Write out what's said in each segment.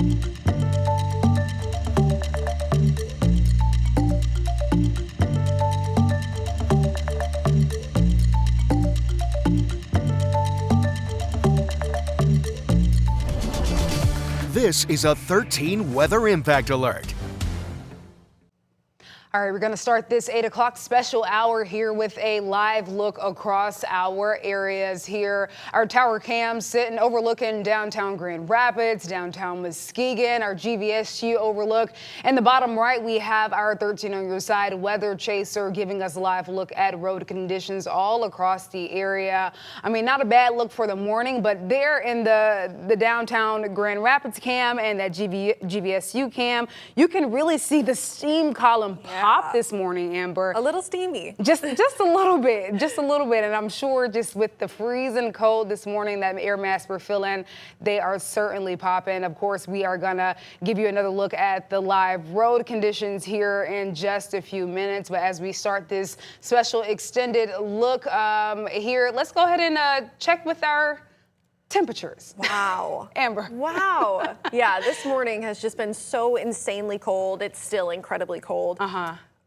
This is a 13 weather impact alert. All right, we're going to start this 8 o'clock special hour here with a live look across our areas here. Our tower cam sitting overlooking downtown Grand Rapids, downtown Muskegon, our GVSU overlook. In the bottom right, we have our 13 on your side weather chaser giving us a live look at road conditions all across the area. I mean, not a bad look for the morning, but there in the downtown Grand Rapids cam and that GVSU cam, you can really see the steam column pop this morning, Amber. A little steamy. Just a little bit, and I'm sure just with the freezing cold this morning, that air mass we're feeling, they are certainly popping. Of course, we are gonna give you another look at the live road conditions here in just a few minutes. But as we start this special extended look here, let's go ahead and check with our temperatures. Wow. Amber. Wow. Yeah, this morning has just been so insanely cold. It's still incredibly cold.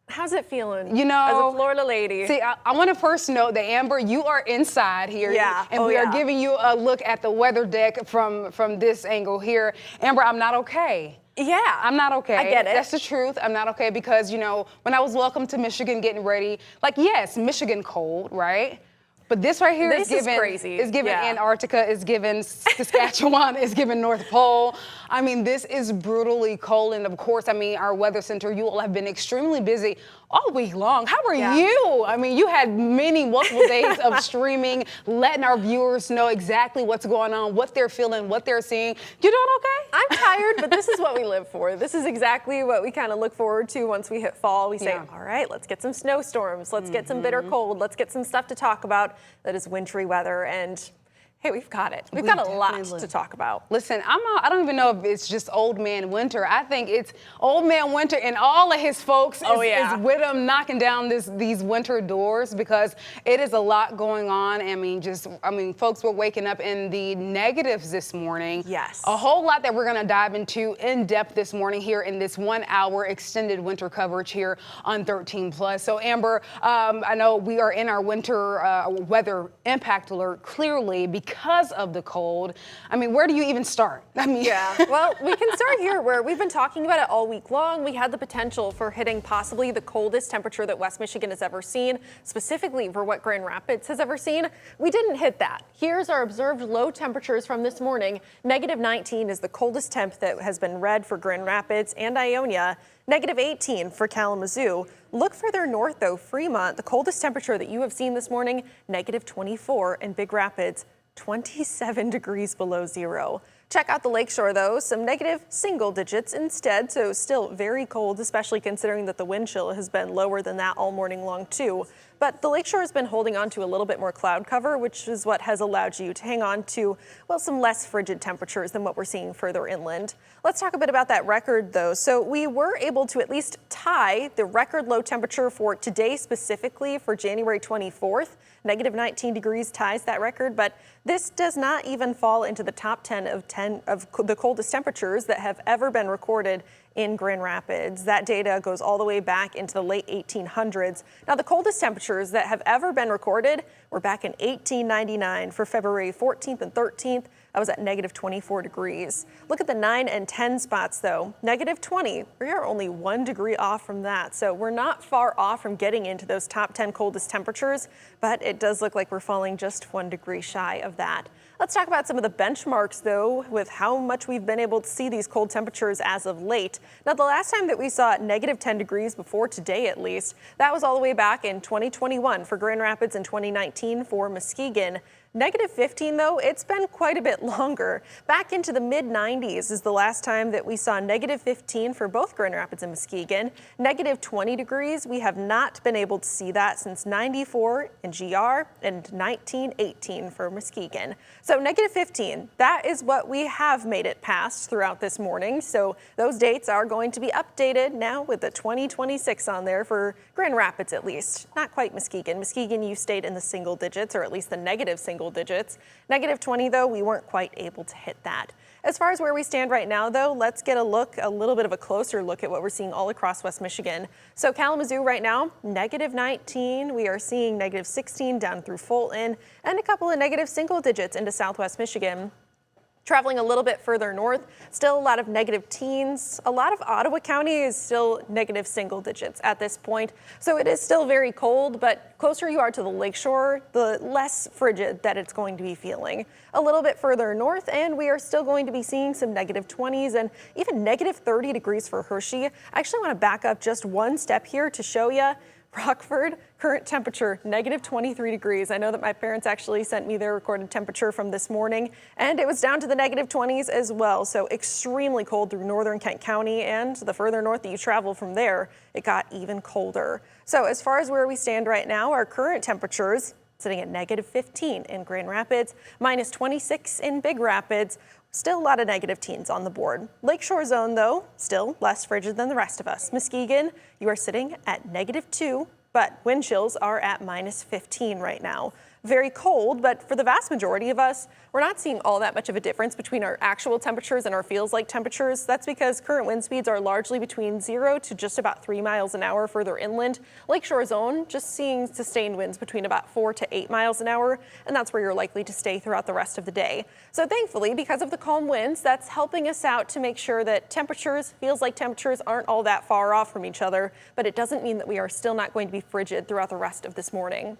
How's it feeling? You know, as a Florida lady. See, I want to first note that, Amber, you are inside here. Yeah. And we are giving you a look at the weather deck from this angle here. Amber, I'm not okay. Yeah. I'm not okay. I get it. That's the truth. I'm not okay because, you know, when I was welcome to Michigan getting ready, like, yes, Michigan cold, right? But this right here is given crazy. Is given Antarctica, is given Saskatchewan, is given North Pole. I mean, this is brutally cold. And of course, I mean, our weather center, you all have been extremely busy all week long. How are you? I mean, you had multiple days of streaming, letting our viewers know exactly what's going on, what they're feeling, what they're seeing. You doing okay? I'm tired, but this is what we live for. This is exactly what we kind of look forward to once we hit fall. We say, all right, let's get some snowstorms. Let's get some bitter cold. Let's get some stuff to talk about that is wintry weather. And hey, we've got it. We've got a lot to talk about. Listen, I don't even know if it's just old man winter. I think it's old man winter and all of his folks is with him knocking down these winter doors because it is a lot going on. I mean, folks were waking up in the negatives this morning. Yes. A whole lot that we're going to dive into in depth this morning here in this 1 hour extended winter coverage here on 13 Plus. So, Amber, I know we are in our winter weather impact alert clearly because of the cold. I mean, where do you even start? I mean, well, we can start here where we've been talking about it all week long. We had the potential for hitting possibly the coldest temperature that West Michigan has ever seen, specifically for what Grand Rapids has ever seen. We didn't hit that. Here's our observed low temperatures from this morning. -19 is the coldest temp that has been read for Grand Rapids and Ionia. -18 for Kalamazoo. Look further north, though, Fremont, the coldest temperature that you have seen this morning, -24 in Big Rapids. 27 degrees below zero. Check out the lakeshore, though, some negative single digits instead, so still very cold, especially considering that the wind chill has been lower than that all morning long, too. But the lakeshore has been holding on to a little bit more cloud cover, which is what has allowed you to hang on to, well, some less frigid temperatures than what we're seeing further inland. Let's talk a bit about that record, though. So we were able to at least tie the record low temperature for today, specifically for January 24th. -19 degrees ties that record, but this does not even fall into the top 10 of the coldest temperatures that have ever been recorded in Grand Rapids. That data goes all the way back into the late 1800s. Now, the coldest temperatures that have ever been recorded were back in 1899 for February 14th and 13th. I was at -24 degrees. Look at the 9 and 10 spots, though. -20. We are only 1 degree off from that. So we're not far off from getting into those top 10 coldest temperatures, but it does look like we're falling just 1 degree shy of that. Let's talk about some of the benchmarks, though, with how much we've been able to see these cold temperatures as of late. Now, the last time that we saw -10 degrees before today, at least, that was all the way back in 2021 for Grand Rapids and 2019 for Muskegon. -15, though, it's been quite a bit longer. Back into the mid-90s is the last time that we saw -15 for both Grand Rapids and Muskegon. -20 degrees, we have not been able to see that since 94 in GR and 1918 for Muskegon. So -15, that is what we have made it past throughout this morning. So those dates are going to be updated now with the 2026 on there for Grand Rapids at least. Not quite Muskegon. Muskegon, you stayed in the single digits, or at least the negative single digits. -20, though, we weren't quite able to hit that. As far as where we stand right now, though, let's get a little bit of a closer look at what we're seeing all across West Michigan. So Kalamazoo right now, -19. We are seeing -16 down through Fulton and a couple of negative single digits into Southwest Michigan. Traveling a little bit further north, still a lot of negative teens. A lot of Ottawa County is still negative single digits at this point. So it is still very cold, but closer you are to the lakeshore, the less frigid that it's going to be feeling. A little bit further north, and we are still going to be seeing some -20s and even -30 degrees for Hershey. I actually want to back up just one step here to show you. Rockford, current temperature, -23 degrees. I know that my parents actually sent me their recorded temperature from this morning, and it was down to the -20s as well. So extremely cold through northern Kent County, and the further north that you travel from there, it got even colder. So as far as where we stand right now, our current temperatures sitting at -15 in Grand Rapids, -26 in Big Rapids. Still a lot of negative teens on the board. Lakeshore zone, though, still less frigid than the rest of us. Muskegon, you are sitting at -2, but wind chills are at -15 right now. Very cold, but for the vast majority of us, we're not seeing all that much of a difference between our actual temperatures and our feels like temperatures. That's because current wind speeds are largely between 0 to just about 3 miles an hour further inland. Lakeshore zone just seeing sustained winds between about 4 to 8 miles an hour, and that's where you're likely to stay throughout the rest of the day. So thankfully, because of the calm winds, that's helping us out to make sure that temperatures, feels like temperatures, aren't all that far off from each other, but it doesn't mean that we are still not going to be frigid throughout the rest of this morning.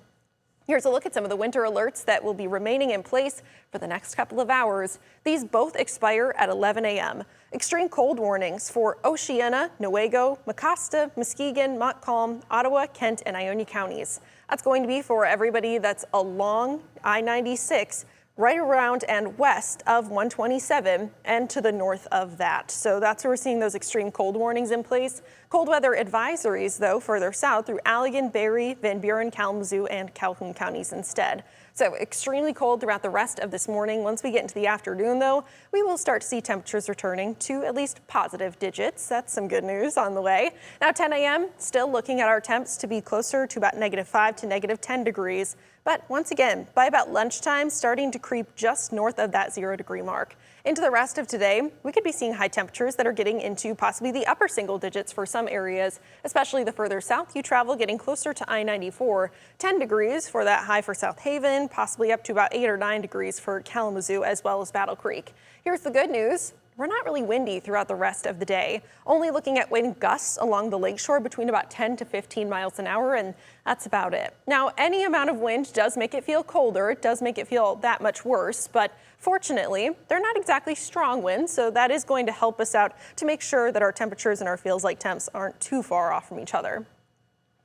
Here's a look at some of the winter alerts that will be remaining in place for the next couple of hours. These both expire at 11 a.m. Extreme cold warnings for Oceana, Newaygo, Mecosta, Muskegon, Montcalm, Ottawa, Kent, and Ionia counties. That's going to be for everybody that's along I-96, right around and west of 127 and to the north of that. So that's where we're seeing those extreme cold warnings in place. Cold weather advisories, though, further south through Allegan, Barrie, Van Buren, Kalamazoo, and Calhoun counties instead. So extremely cold throughout the rest of this morning. Once we get into the afternoon, though, we will start to see temperatures returning to at least positive digits. That's some good news on the way. Now 10 a.m., still looking at our temps to be closer to about -5 to -10 degrees. But once again, by about lunchtime, starting to creep just north of that 0-degree mark. Into the rest of today, we could be seeing high temperatures that are getting into possibly the upper single digits for some areas, especially the further south you travel, getting closer to I-94. 10 degrees for that high for South Haven, possibly up to about 8 or 9 degrees for Kalamazoo as well as Battle Creek. Here's the good news. We're not really windy throughout the rest of the day. Only looking at wind gusts along the lakeshore between about 10 to 15 miles an hour, and that's about it. Now, any amount of wind does make it feel colder. It does make it feel that much worse, but fortunately, they're not exactly strong winds, so that is going to help us out to make sure that our temperatures and our feels like temps aren't too far off from each other.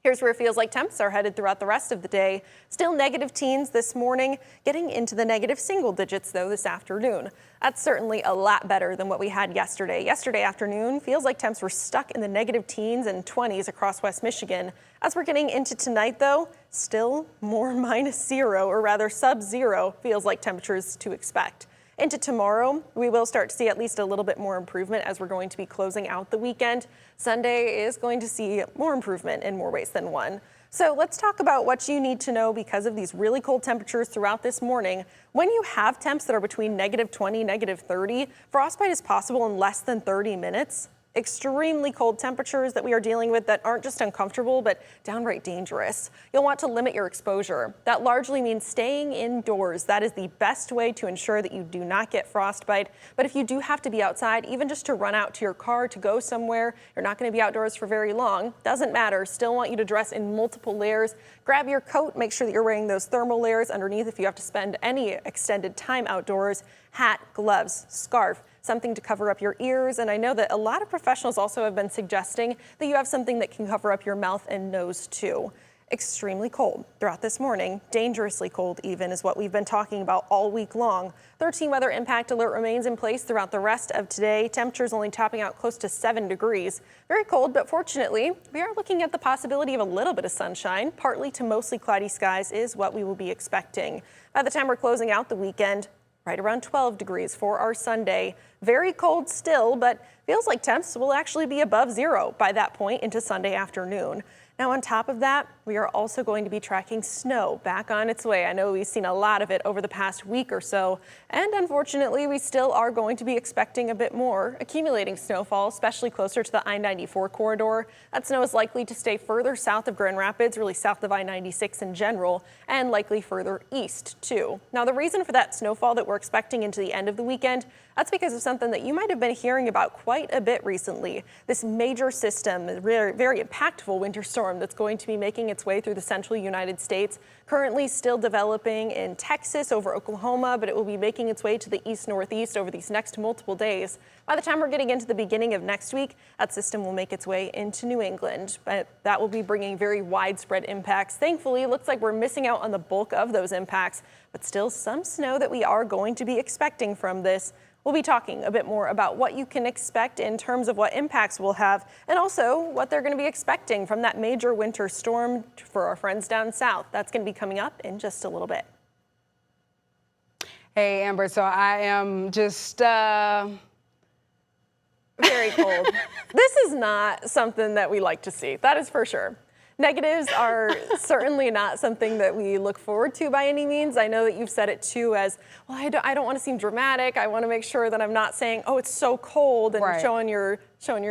Here's where it feels like temps are headed throughout the rest of the day. Still negative teens this morning, getting into the negative single digits, though, this afternoon. That's certainly a lot better than what we had yesterday. Yesterday afternoon, feels like temps were stuck in the negative teens and 20s across West Michigan. As we're getting into tonight, though, still more -0, or rather sub-0, feels like temperatures to expect. Into tomorrow, we will start to see at least a little bit more improvement as we're going to be closing out the weekend. Sunday is going to see more improvement in more ways than one. So let's talk about what you need to know because of these really cold temperatures throughout this morning. When you have temps that are between -20, -30, frostbite is possible in less than 30 minutes. Extremely cold temperatures that we are dealing with that aren't just uncomfortable, but downright dangerous. You'll want to limit your exposure. That largely means staying indoors. That is the best way to ensure that you do not get frostbite. But if you do have to be outside, even just to run out to your car to go somewhere, you're not going to be outdoors for very long. Doesn't matter. Still want you to dress in multiple layers. Grab your coat. Make sure that you're wearing those thermal layers underneath if you have to spend any extended time outdoors. Hat, gloves, scarf, something to cover up your ears. And I know that a lot of professionals also have been suggesting that you have something that can cover up your mouth and nose too. Extremely cold throughout this morning. Dangerously cold even is what we've been talking about all week long. 13 weather impact alert remains in place throughout the rest of today. Temperatures only topping out close to 7 degrees. Very cold, but fortunately, we are looking at the possibility of a little bit of sunshine. Partly to mostly cloudy skies is what we will be expecting. By the time we're closing out the weekend, right around 12 degrees for our Sunday. Very cold still, but feels like temps will actually be above 0 by that point into Sunday afternoon. Now, on top of that, we are also going to be tracking snow back on its way. I know we've seen a lot of it over the past week or so, and unfortunately, we still are going to be expecting a bit more accumulating snowfall, especially closer to the I-94 corridor. That snow is likely to stay further south of Grand Rapids, really south of I-96 in general, and likely further east too. Now, the reason for that snowfall that we're expecting into the end of the weekend, that's because of something that you might have been hearing about quite a bit recently. This major system, a very impactful winter storm that's going to be making its way through the central United States, currently still developing in Texas over Oklahoma, but it will be making its way to the east-northeast over these next multiple days. By the time we're getting into the beginning of next week, that system will make its way into New England, but that will be bringing very widespread impacts. Thankfully, it looks like we're missing out on the bulk of those impacts, but still some snow that we are going to be expecting from this. We'll be talking a bit more about what you can expect in terms of what impacts we'll have, and also what they're going to be expecting from that major winter storm for our friends down south. That's going to be coming up in just a little bit. Hey, Amber, so I am just very cold. This is not something that we like to see, that is for sure. Negatives are certainly not something that we look forward to by any means. I know that you've said it too as, well, I don't want to seem dramatic. I want to make sure that I'm not saying, oh, it's so cold and right. showing your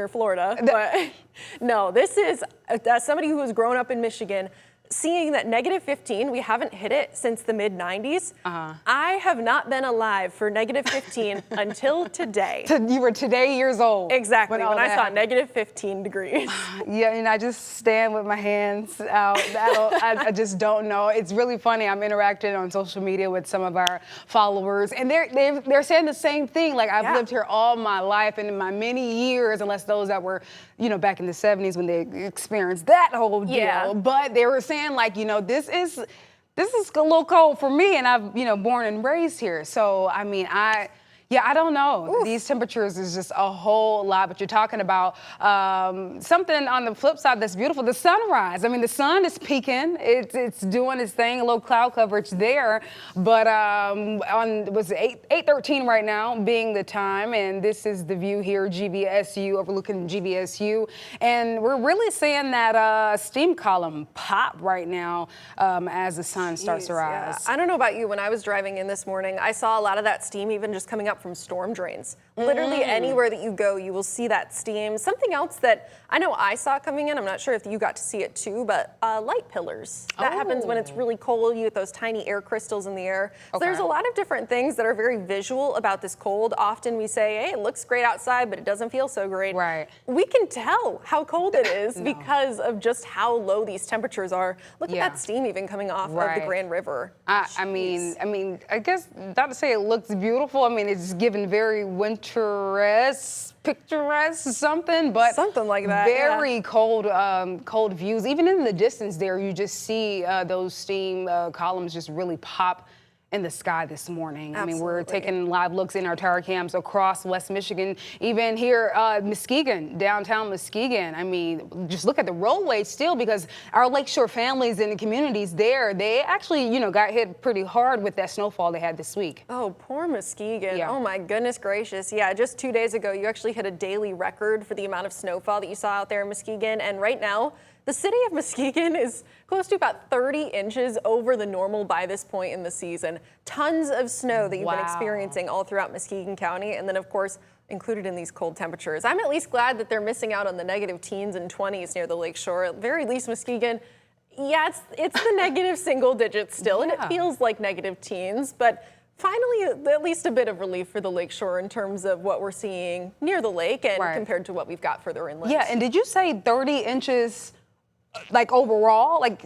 Florida. But no, this is, as somebody who has grown up in Michigan, seeing that -15, we haven't hit it since the mid-90s. I have not been alive for -15 until today. You were today years old. Exactly, when I saw -15 degrees. Yeah, and I just stand with my hands out. I just don't know. It's really funny. I'm interacting on social media with some of our followers, and they're saying the same thing. Like, I've lived here all my life, and in my many years, unless those that were, back in the 70s when they experienced that whole deal. Yeah. But they were saying, like, this is a little cold for me, and I've, born and raised here. So, I mean, I don't know. Oof. These temperatures is just a whole lot, but you're talking about something on the flip side that's beautiful, the sunrise. I mean, the sun is peaking. It's doing its thing, a little cloud coverage there, but was 8:13 right now being the time, and this is the view here, GVSU, overlooking GVSU, and we're really seeing that steam column pop right now as the sun starts to rise. Yeah. I don't know about you, when I was driving in this morning, I saw a lot of that steam even just coming up from storm drains. Literally anywhere that you go, you will see that steam. Something else that I know I saw coming in, I'm not sure if you got to see it too, but light pillars. That happens when it's really cold. You get those tiny air crystals in the air. So there's a lot of different things that are very visual about this cold. Often we say, hey, it looks great outside, but it doesn't feel so great. Right. We can tell how cold it is because of just how low these temperatures are. Look at that steam even coming off of the Grand River. I mean, I guess not to say it looks beautiful. I mean, it's given very winter-esque, picturesque, something, but something like that. Very cold, cold views. Even in the distance there, you just see those steam columns just really pop in the sky this morning. Absolutely. I mean, we're taking live looks in our tower cams across West Michigan, even here, Muskegon, downtown Muskegon. I mean, just look at the roadway still, because our lakeshore families and the communities there, they actually, got hit pretty hard with that snowfall they had this week. Oh, poor Muskegon. Yeah. Oh my goodness gracious. Yeah, just 2 days ago, you actually hit a daily record for the amount of snowfall that you saw out there in Muskegon. And right now, the city of Muskegon is close to about 30 inches over the normal by this point in the season. Tons of snow that you've been experiencing all throughout Muskegon County. And then, of course, included in these cold temperatures. I'm at least glad that they're missing out on the negative teens and 20s near the lakeshore. At very least, Muskegon, it's the negative single digits still, and it feels like negative teens. But finally, at least a bit of relief for the lakeshore in terms of what we're seeing near the lake and compared to what we've got further inland. Yeah, and did you say 30 inches? Like overall, what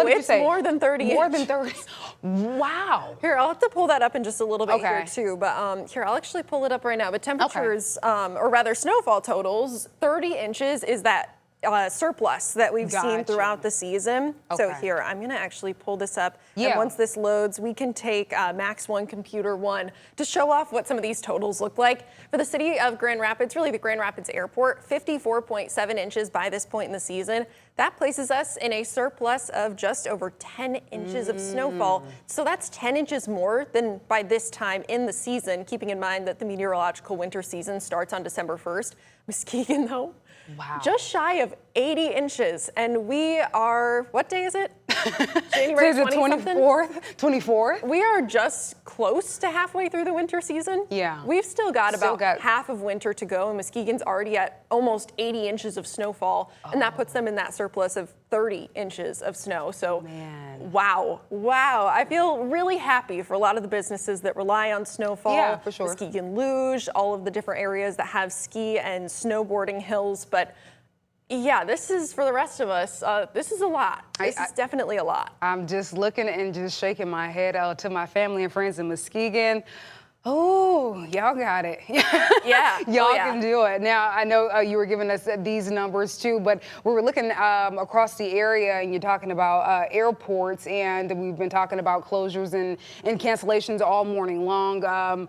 did you say? More than 30 More than 30. Wow. Here, I'll have to pull that up in just a little bit here too. But here, I'll actually pull it up right now. But temperatures, or rather snowfall totals, 30 inches is that surplus that we've seen throughout the season. So here, I'm going to actually pull this up. And once this loads, we can take Max 1 Computer 1 to show off what some of these totals look like. For the city of Grand Rapids, really the Grand Rapids Airport, 54.7 inches by this point in the season. That places us in a surplus of just over 10 inches of snowfall. So that's 10 inches more than by this time in the season, keeping in mind that the meteorological winter season starts on December 1st. Muskegon, though, Wow. Just shy of 80 inches. And we are, what day is it? January 24th? 24th? We are just close to halfway through the winter season. Yeah. We've still got half of winter to go, and Muskegon's already at almost 80 inches of snowfall, and that puts them in that surplus of 30 inches of snow. So, man. Wow. I feel really happy for a lot of the businesses that rely on snowfall. Yeah, for sure. Muskegon Luge, all of the different areas that have ski and snowboarding hills, but yeah, this is, for the rest of us, this is a lot. This is definitely a lot. I'm just looking and just shaking my head out to my family and friends in Muskegon. Oh, y'all got it. Yeah. Y'all can do it. Now, I know you were giving us these numbers too, but we were looking across the area and you're talking about airports, and we've been talking about closures and cancellations all morning long.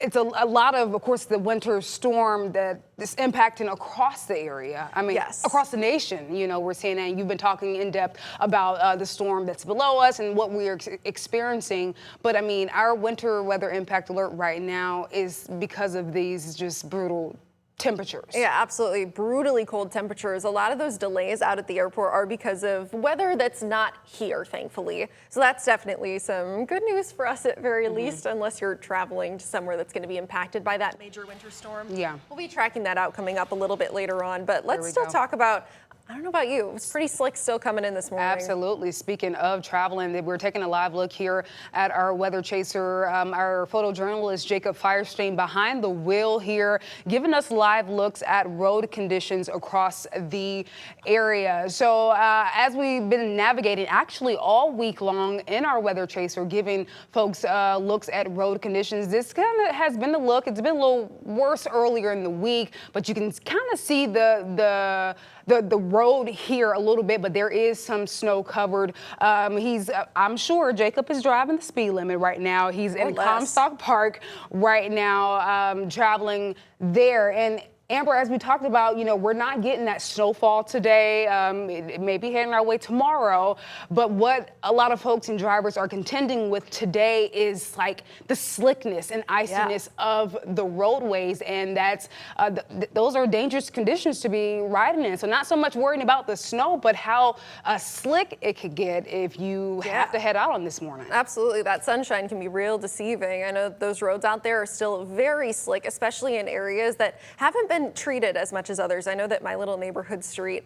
It's a lot of course, the winter storm that is impacting across the area. I mean, yes. Across the nation, you know, we're seeing that. You've been talking in depth about the storm that's below us and what we're experiencing. But I mean, our winter weather impact alert right now is because of these just brutal temperatures. Yeah, absolutely. Brutally cold temperatures. A lot of those delays out at the airport are because of weather that's not here, thankfully. So that's definitely some good news for us at very least, unless you're traveling to somewhere that's going to be impacted by that major winter storm. Yeah. We'll be tracking that out coming up a little bit later on, but let's still talk about, I don't know about you, it's pretty slick still coming in this morning. Absolutely. Speaking of traveling, we're taking a live look here at our weather chaser, our photojournalist Jacob Firestein behind the wheel here, giving us live looks at road conditions across the area. So as we've been navigating actually all week long in our weather chaser, giving folks looks at road conditions, this kind of has been the look. It's been a little worse earlier in the week, but you can kind of see the road here a little bit, but there is some snow covered. I'm sure Jacob is driving the speed limit right now. He's in Comstock Park right now, traveling there. And Amber, as we talked about, you know, we're not getting that snowfall today. It may be heading our way tomorrow. But what a lot of folks and drivers are contending with today is like the slickness and iciness of the roadways. And that's those are dangerous conditions to be riding in. So not so much worrying about the snow, but how slick it could get if you have to head out on this morning. Absolutely. That sunshine can be real deceiving. I know those roads out there are still very slick, especially in areas that haven't been treated as much as others. I know that my little neighborhood street,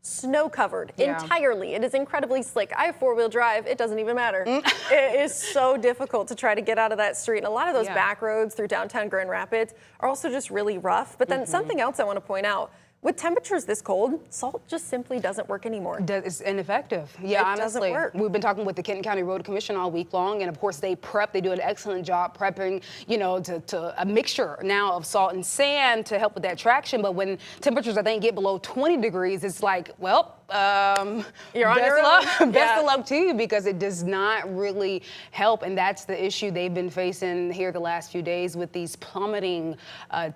snow covered entirely. It is incredibly slick. I have four-wheel drive. It doesn't even matter. It is so difficult to try to get out of that street. And a lot of those back roads through downtown Grand Rapids are also just really rough. But then something else I want to point out, with temperatures this cold, salt just simply doesn't work anymore. It's ineffective. Yeah, honestly. Doesn't work. We've been talking with the Kenton County Road Commission all week long, and of course they do an excellent job prepping, you know, to a mixture now of salt and sand to help with that traction. But when temperatures, I think, get below 20 degrees, it's like, well, you're on your own. Best of luck to you, because it does not really help. And that's the issue they've been facing here the last few days with these plummeting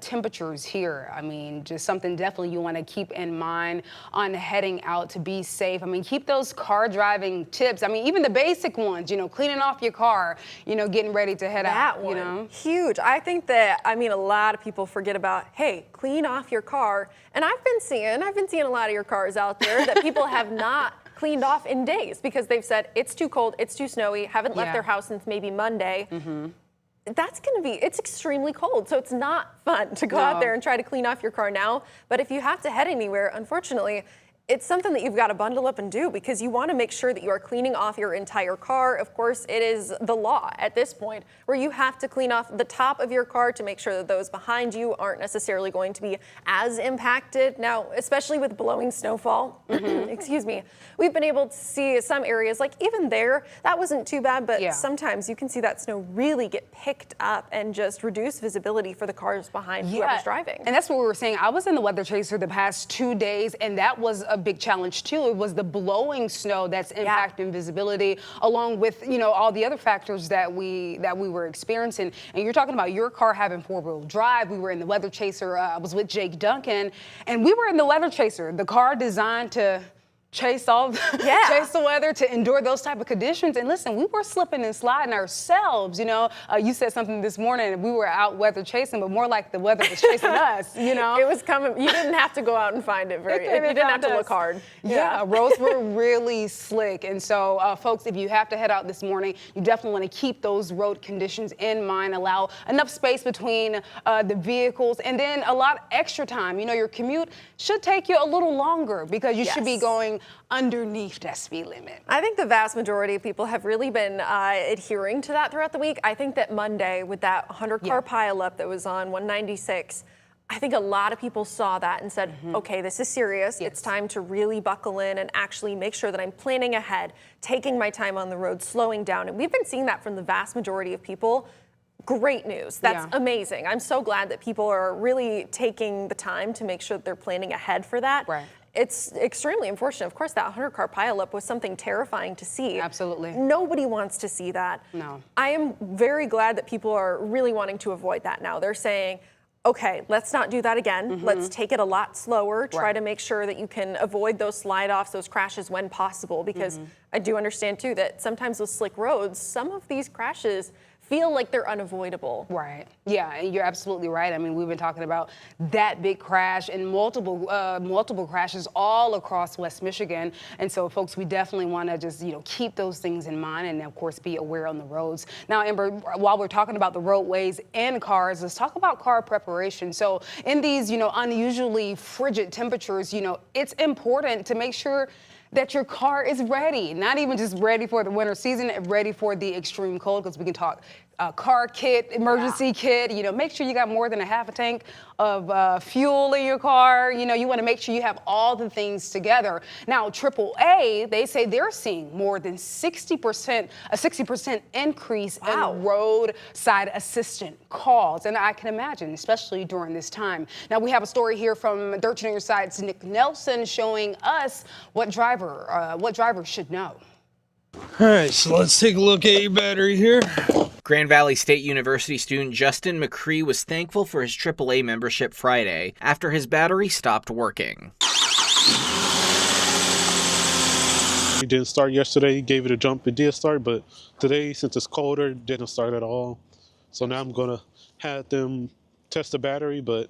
temperatures here. I mean, just something definitely you want to keep in mind on heading out to be safe. I mean, keep those car driving tips. I mean, even the basic ones, you know, cleaning off your car, you know, getting ready to head out. That one, you know, huge. I think that, I mean, a lot of people forget about, hey, clean off your car. And I've been seeing a lot of your cars out there that people have not cleaned off in days because they've said it's too cold, it's too snowy, haven't left their house since maybe Monday. That's going to be, it's extremely cold. So it's not fun to go out there and try to clean off your car now. But if you have to head anywhere, unfortunately, it's something that you've got to bundle up and do, because you want to make sure that you are cleaning off your entire car. Of course, it is the law at this point where you have to clean off the top of your car to make sure that those behind you aren't necessarily going to be as impacted. Now, especially with blowing snowfall, excuse me, we've been able to see some areas, like even there, that wasn't too bad, but sometimes you can see that snow really get picked up and just reduce visibility for the cars behind whoever's driving. And that's what we were saying. I was in the weather chaser the past 2 days, and that was a big challenge too. It was the blowing snow that's impacting visibility, along with, you know, all the other factors that we were experiencing. And you're talking about your car having four-wheel drive. We were in the weather chaser. I was with Jake Duncan, and we were in the weather chaser, the car designed to chase the weather, to endure those type of conditions. And listen, we were slipping and sliding ourselves. You said something this morning. We were out weather chasing, but more like the weather was chasing us. It was coming. You didn't have to go out and find it. You didn't have to look hard. Yeah, roads were really slick. And so, folks, if you have to head out this morning, you definitely want to keep those road conditions in mind. Allow enough space between the vehicles, and then a lot extra time. Your commute should take you a little longer because you should be going underneath that speed limit. I think the vast majority of people have really been adhering to that throughout the week. I think that Monday, with that 100-car pileup that was on 196, I think a lot of people saw that and said, okay, this is serious. It's time to really buckle in and actually make sure that I'm planning ahead, taking my time on the road, slowing down. And we've been seeing that from the vast majority of people. Great news. That's amazing. I'm so glad that people are really taking the time to make sure that they're planning ahead for that. Right. It's extremely unfortunate. Of course, that 100-car pileup was something terrifying to see. Absolutely. Nobody wants to see that. No. I am very glad that people are really wanting to avoid that now. They're saying, okay, let's not do that again. Let's take it a lot slower. Try to make sure that you can avoid those slide-offs, those crashes when possible, because I do understand, too, that sometimes with slick roads, some of these crashes feel like they're unavoidable. Right. Yeah, and you're absolutely right. I mean, we've been talking about that big crash and multiple crashes all across West Michigan. And so, folks, we definitely want to just, keep those things in mind and, of course, be aware on the roads. Now, Amber, while we're talking about the roadways and cars, let's talk about car preparation. So in these, unusually frigid temperatures, it's important to make sure that your car is ready, not even just ready for the winter season, ready for the extreme cold, because we can talk car kit, emergency kit, make sure you got more than a half a tank of fuel in your car. You want to make sure you have all the things together. Now, AAA, they say they're seeing more than 60% increase in roadside assistant calls. And I can imagine, especially during this time. Now, we have a story here from Dirt on Your Side's Nick Nelson showing us what drivers should know. All right, so let's take a look at your battery here. Grand Valley State University student Justin McCree was thankful for his AAA membership Friday after his battery stopped working. It didn't start yesterday. He gave it a jump. It did start, but today, since it's colder, it didn't start at all. So now I'm going to have them test the battery, but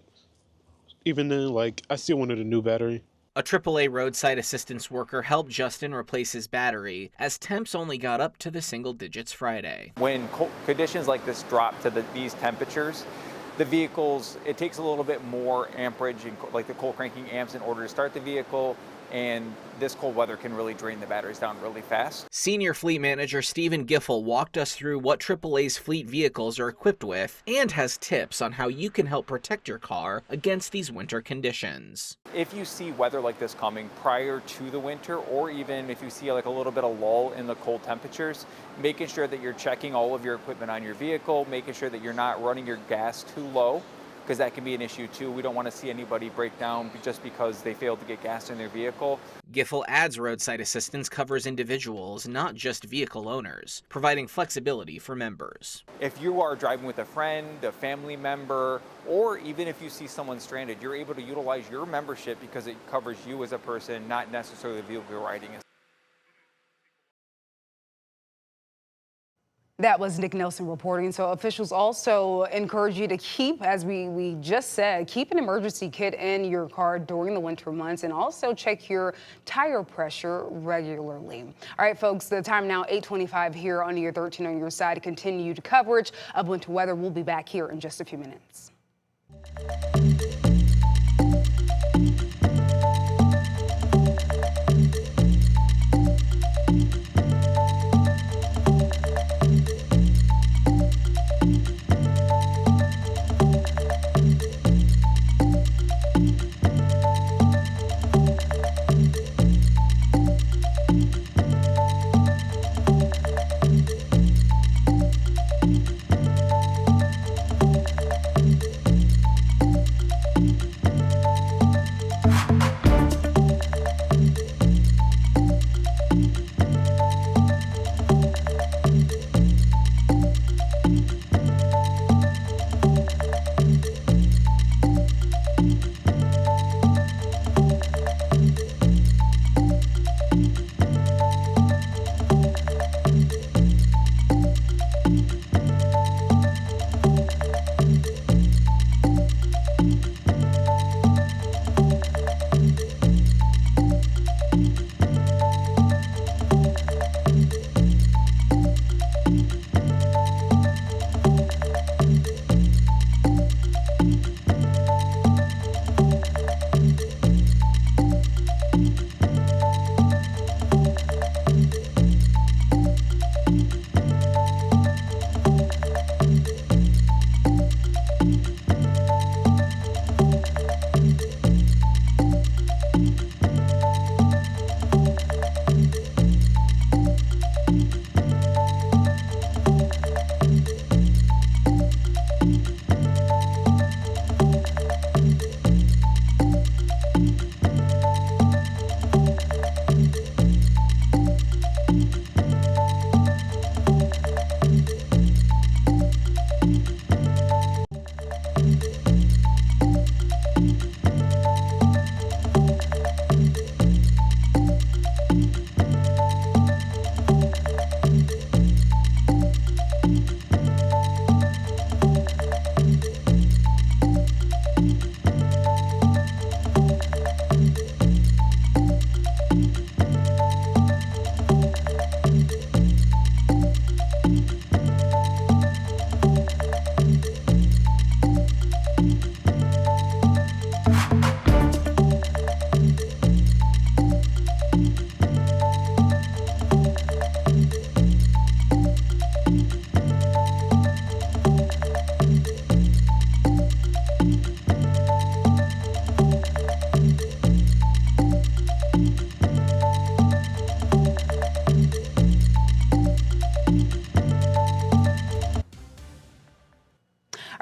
even then, I still wanted a new battery. A AAA roadside assistance worker helped Justin replace his battery, as temps only got up to the single digits Friday. When conditions like this drop to these temperatures, the vehicles, it takes a little bit more amperage, like the cold cranking amps, in order to start the vehicle. And this cold weather can really drain the batteries down really fast. Senior Fleet Manager Stephen Giffel walked us through what AAA's fleet vehicles are equipped with and has tips on how you can help protect your car against these winter conditions. If you see weather like this coming prior to the winter, or even if you see a little bit of lull in the cold temperatures, making sure that you're checking all of your equipment on your vehicle, making sure that you're not running your gas too low, because that can be an issue too. We don't want to see anybody break down just because they failed to get gas in their vehicle. Giffel adds roadside assistance covers individuals, not just vehicle owners, providing flexibility for members. If you are driving with a friend, a family member, or even if you see someone stranded, you're able to utilize your membership because it covers you as a person, not necessarily the vehicle you're riding in. That was Nick Nelson reporting. So officials also encourage you to keep, as we just said, keep an emergency kit in your car during the winter months, and also check your tire pressure regularly. All right, folks, the time now 8:25 here on your 13 on your side. Continued coverage of winter weather. We'll be back here in just a few minutes.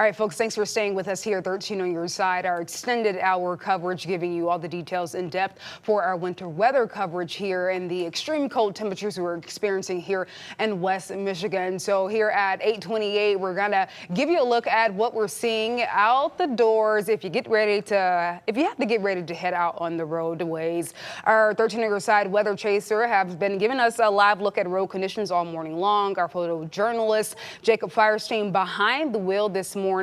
right, folks, thanks for staying with us here at 13 on your side. Our extended hour coverage giving you all the details in depth for our winter weather coverage here and the extreme cold temperatures we're experiencing here in West Michigan. So here at 8:28, we're going to give you a look at what we're seeing out the doors if you have to get ready to head out on the roadways. Our 13 on your side weather chaser has been giving us a live look at road conditions all morning long. Our photojournalist Jacob Firestein behind the wheel this morning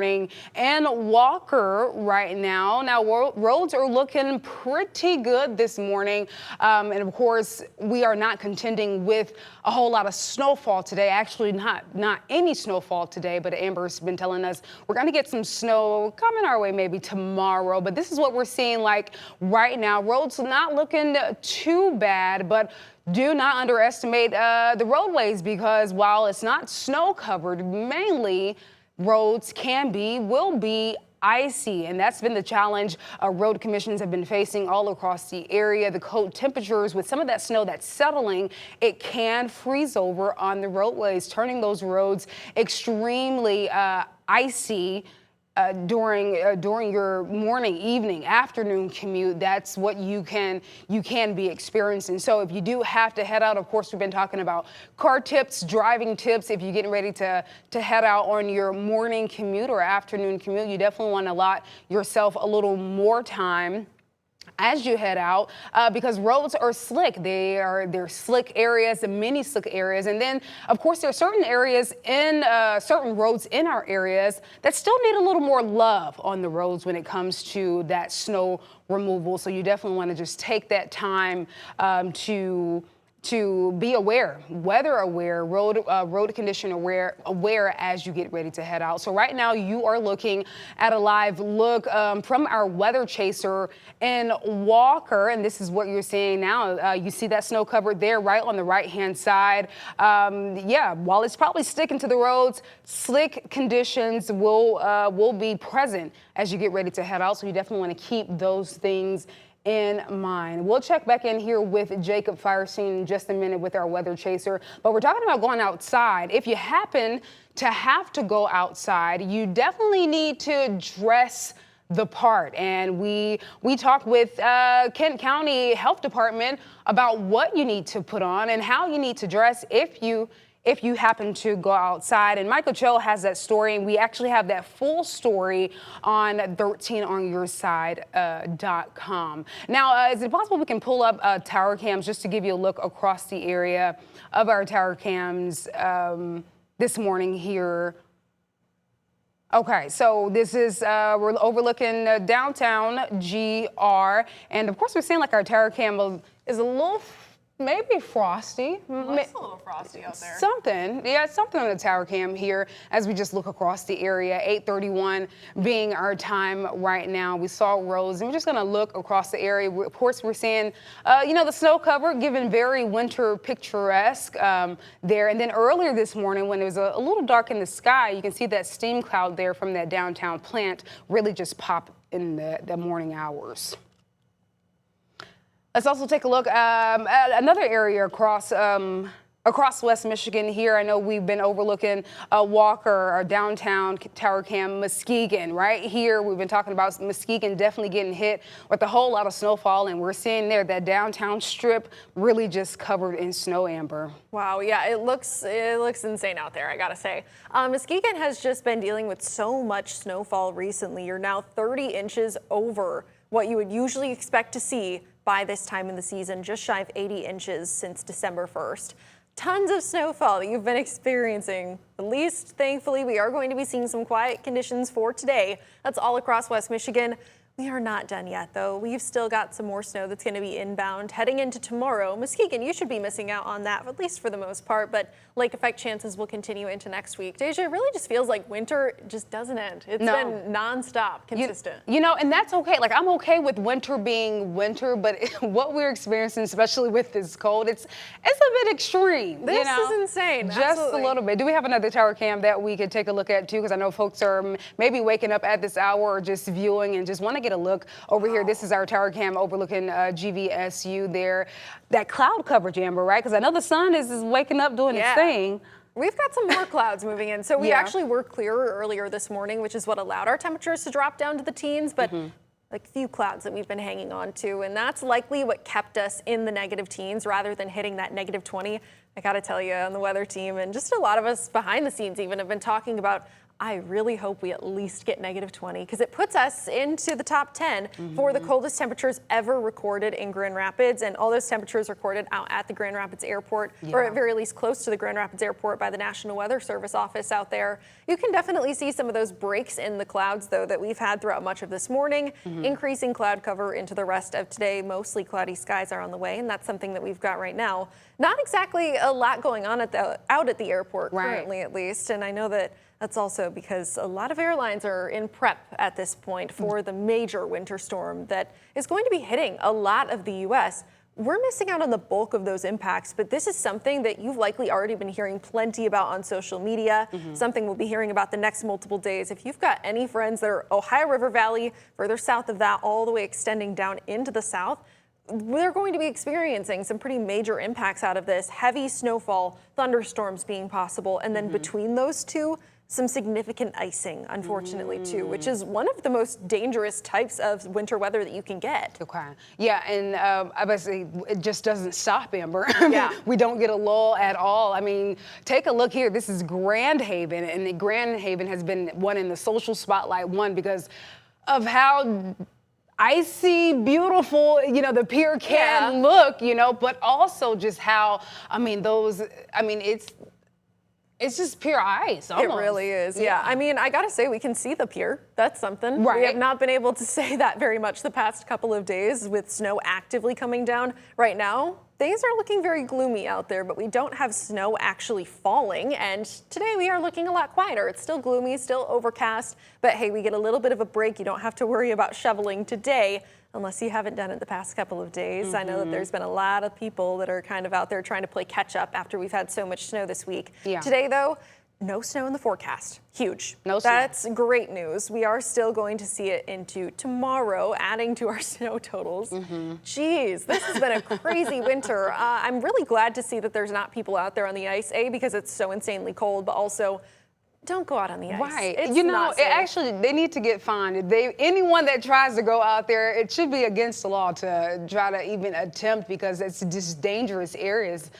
and Walker right now. Now roads are looking pretty good this morning. And of course, we are not contending with a whole lot of snowfall today. Actually, not any snowfall today, but Amber's been telling us we're going to get some snow coming our way maybe tomorrow. But this is what we're seeing like right now. Roads not looking too bad, but do not underestimate the roadways because while it's not snow covered, mainly roads will be icy, and that's been the challenge road commissions have been facing all across the area. The cold temperatures with some of that snow that's settling, it can freeze over on the roadways, turning those roads extremely icy. During your morning, evening, afternoon commute, that's what you can be experiencing. So if you do have to head out, of course, we've been talking about car tips, driving tips. If you're getting ready to head out on your morning commute or afternoon commute, you definitely want to allot yourself a little more time as you head out because roads are slick. They're slick areas, many slick areas. And then, of course, there are certain areas in certain roads in our areas that still need a little more love on the roads when it comes to that snow removal. So you definitely want to just take that time to be aware, weather aware, road condition aware as you get ready to head out. So right now you are looking at a live look from our weather chaser in Walker, and this is what you're seeing now. You see that snow covered there right on the right-hand side. While it's probably sticking to the roads, slick conditions will be present as you get ready to head out. So you definitely want to keep those things in mind. We'll check back in here with Jacob Firestein in just a minute with our weather chaser, but we're talking about going outside. If you happen to have to go outside, you definitely need to dress the part. And we talked with Kent County Health Department about what you need to put on and how you need to dress if you happen to go outside. And Michael Cho has that story, and we actually have that full story on 13onyourside.com. Now, is it possible we can pull up tower cams just to give you a look across the area of our tower cams this morning here? Okay, so this is, we're overlooking downtown GR, and of course we're seeing like our tower cam is a little maybe frosty. It's a little frosty out there. Something on the tower cam here as we just look across the area. 8:31 being our time right now. We saw roads, and we're just going to look across the area. Of course, we're seeing, the snow cover, giving very winter picturesque there. And then earlier this morning, when it was a little dark in the sky, you can see that steam cloud there from that downtown plant really just pop in the morning hours. Let's also take a look at another area across West Michigan here. I know we've been overlooking Walker, our downtown tower cam, Muskegon. Right here, we've been talking about Muskegon definitely getting hit with a whole lot of snowfall, and we're seeing there that downtown strip really just covered in snow, Amber. Wow, yeah, it looks insane out there, I gotta say. Muskegon has just been dealing with so much snowfall recently. You're now 30 inches over what you would usually expect to see by this time in the season, just shy of 80 inches since December 1st. Tons of snowfall that you've been experiencing. At least, thankfully, we are going to be seeing some quiet conditions for today. That's all across West Michigan. We are not done yet, though. We've still got some more snow that's going to be inbound heading into tomorrow. Muskegon, you should be missing out on that, at least for the most part, but lake effect chances will continue into next week. Deja, it really just feels like winter just doesn't end. It's been nonstop, consistent. And that's okay. Like, I'm okay with winter being winter, but what we're experiencing, especially with this cold, it's a bit extreme. This is insane. Just Absolutely. a little bit. Do we have another tower cam that we could take a look at, too? Because I know folks are maybe waking up at this hour or just viewing and just want to get a look over here. This is our tower cam overlooking GVSU there. That cloud coverage, Amber, right? Because I know the sun is waking up doing its thing. We've got some more clouds moving in. So we actually were clearer earlier this morning, which is what allowed our temperatures to drop down to the teens, but like few clouds that we've been hanging on to. And that's likely what kept us in the negative teens rather than hitting that negative 20. I got to tell you, on the weather team, and just a lot of us behind the scenes even have been talking about, I really hope we at least get negative 20 because it puts us into the top 10 for the coldest temperatures ever recorded in Grand Rapids, and all those temperatures recorded out at the Grand Rapids Airport, or at very least close to the Grand Rapids Airport by the National Weather Service office out there. You can definitely see some of those breaks in the clouds, though, that we've had throughout much of this morning, increasing cloud cover into the rest of today. Mostly cloudy skies are on the way, and that's something that we've got right now. Not exactly a lot going on out at the airport currently, at least, and I know that that's also because a lot of airlines are in prep at this point for the major winter storm that is going to be hitting a lot of the U.S. We're missing out on the bulk of those impacts, but this is something that you've likely already been hearing plenty about on social media, something we'll be hearing about the next multiple days. If you've got any friends that are Ohio River Valley, further south of that, all the way extending down into the south, we're going to be experiencing some pretty major impacts out of this. Heavy snowfall, thunderstorms being possible, and then between those two, some significant icing, unfortunately, too, which is one of the most dangerous types of winter weather that you can get. Okay. Yeah, and obviously it just doesn't stop, Amber. Yeah. We don't get a lull at all. I mean, take a look here. This is Grand Haven, and Grand Haven has been one in the social spotlight, because of how icy, beautiful, the pier can look, but also just how, it's just pure ice, almost. It really is, yeah. I mean, I gotta say, we can see the pier. That's something. Right. We have not been able to say that very much the past couple of days with snow actively coming down. Right now, things are looking very gloomy out there, but we don't have snow actually falling. And today we are looking a lot quieter. It's still gloomy, still overcast, but hey, we get a little bit of a break. You don't have to worry about shoveling today, unless you haven't done it the past couple of days. I know that there's been a lot of people that are kind of out there trying to play catch up after we've had so much snow this week. Yeah. Today, though, no snow in the forecast. Huge. No snow. That's great news. We are still going to see it into tomorrow, adding to our snow totals. Jeez, this has been a crazy winter. I'm really glad to see that there's not people out there on the ice, A, because it's so insanely cold, but also don't go out on the ice. Right. It's not safe. They need to get fined. Anyone that tries to go out there, it should be against the law to try to even attempt, because it's just dangerous areas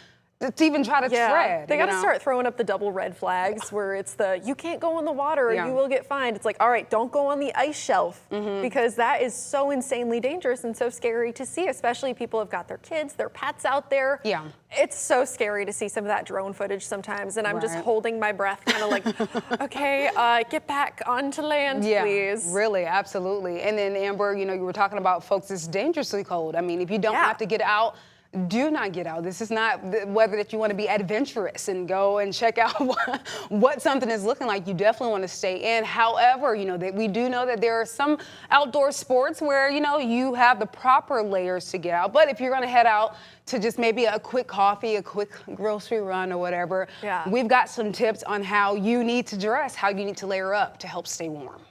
to even try to tread. They got to start throwing up the double red flags where it's you can't go in the water or you will get fined. It's like, all right, don't go on the ice shelf, because that is so insanely dangerous and so scary to see, especially people have got their kids, their pets out there. Yeah. It's so scary to see some of that drone footage sometimes, and I'm just holding my breath, kind of like, okay, get back onto land, please. Really, absolutely. And then, Amber, you were talking about folks, it's dangerously cold. I mean, if you don't have to get out, do not get out. This is not the weather that you want to be adventurous and go and check out what something is looking like. You definitely want to stay in. However, that we do know that there are some outdoor sports where, you have the proper layers to get out. But if you're going to head out to just maybe a quick coffee, a quick grocery run or whatever, we've got some tips on how you need to dress, how you need to layer up to help stay warm.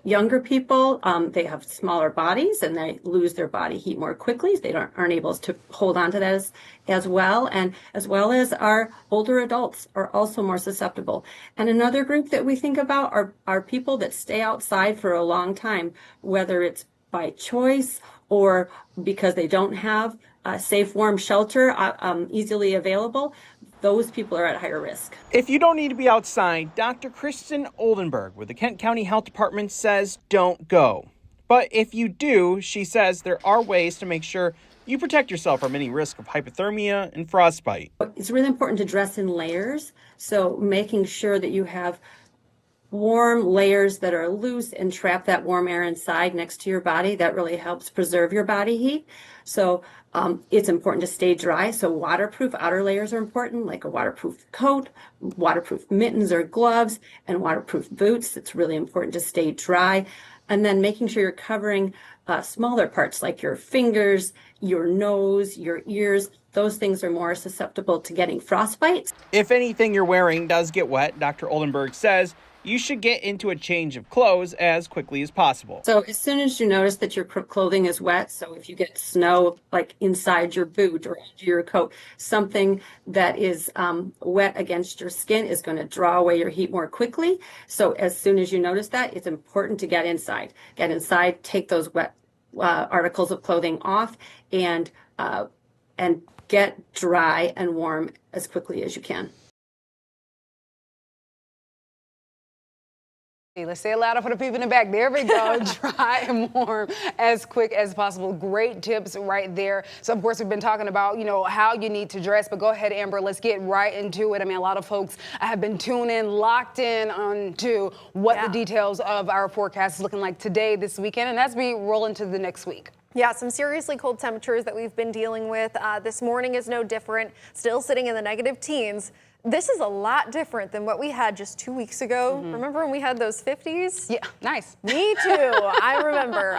Younger people, they have smaller bodies and they lose their body heat more quickly. They aren't able to hold on to that as well. And as well as our older adults are also more susceptible. And another group that we think about are people that stay outside for a long time, whether it's by choice or because they don't have a safe, warm shelter easily available. Those people are at higher risk. If you don't need to be outside, Dr. Kristen Oldenburg with the Kent County Health Department says don't go. But if you do, she says there are ways to make sure you protect yourself from any risk of hypothermia and frostbite. It's really important to dress in layers, so making sure that you have warm layers that are loose and trap that warm air inside next to your body. That really helps preserve your body heat. So it's important to stay dry. So waterproof outer layers are important, like a waterproof coat, waterproof mittens or gloves, and waterproof boots. It's really important to stay dry. And then making sure you're covering smaller parts like your fingers, your nose, your ears. Those things are more susceptible to getting frostbite. If anything you're wearing does get wet, Dr. Oldenburg says you should get into a change of clothes as quickly as possible. So as soon as you notice that your clothing is wet, so if you get snow like inside your boot or under your coat, something that is wet against your skin is going to draw away your heat more quickly. So as soon as you notice that, it's important to get inside. Get inside, take those wet articles of clothing off, and get dry and warm as quickly as you can. Let's say it louder for the people in the back. There we go. Dry and warm as quick as possible. Great tips right there. So, of course, we've been talking about, how you need to dress. But go ahead, Amber. Let's get right into it. I mean, a lot of folks have been locked in on to what the details of our forecast is looking like today, this weekend. And as we roll into the next week. Yeah, some seriously cold temperatures that we've been dealing with. This morning is no different. Still sitting in the negative teens. This is a lot different than what we had just 2 weeks ago. Remember when we had those 50s? Yeah, nice. Me too. I remember.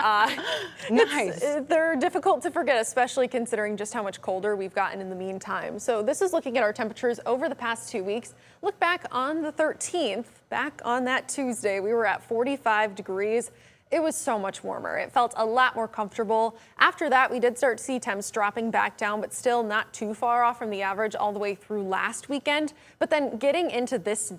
Nice. They're difficult to forget, especially considering just how much colder we've gotten in the meantime. So this is looking at our temperatures over the past 2 weeks. Look back on the 13th, back on that Tuesday, we were at 45 degrees. It was so much warmer. It felt a lot more comfortable. After that, we did start to see temps dropping back down, but still not too far off from the average all the way through last weekend. But then getting into this